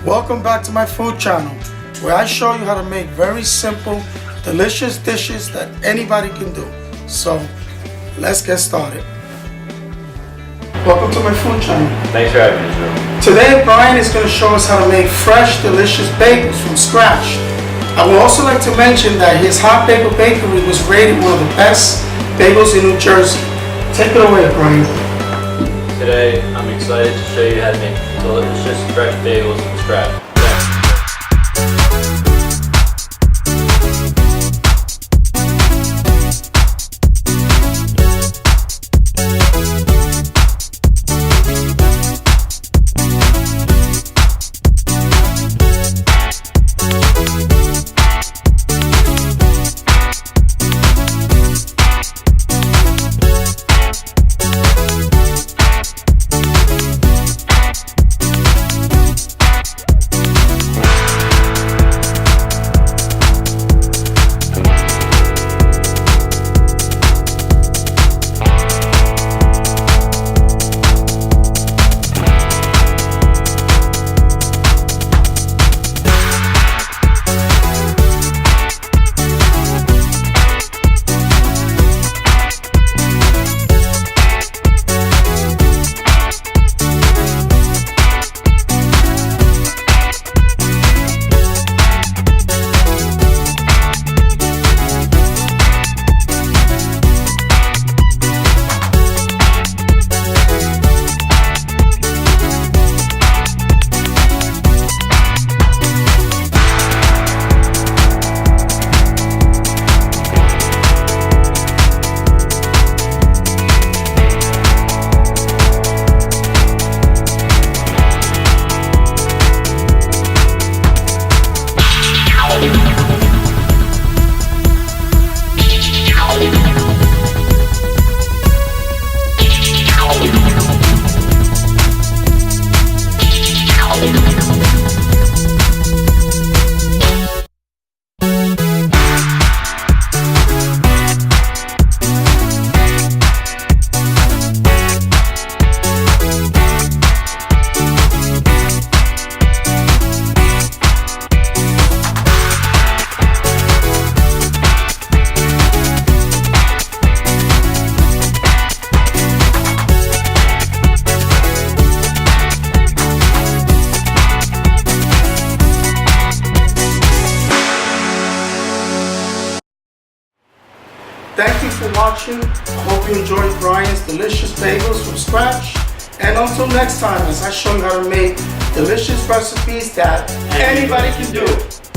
Welcome back to my food channel, where I show you how to make very simple, delicious dishes that anybody can do. So, let's get started. Welcome to my food channel. Thanks for having me, Joe. Today, Brian is going to show us how to make fresh, delicious bagels from scratch. I would also like to mention that his Hot Bagel Bakery was rated one of the best bagels in New Jersey. Take it away, Brian. Today, I'm excited to show you how to make delicious fresh bagels from scratch. Thank you for watching. I hope you enjoyed Brian's delicious bagels from scratch. And until next time, as I show you how to make delicious recipes that anybody can do.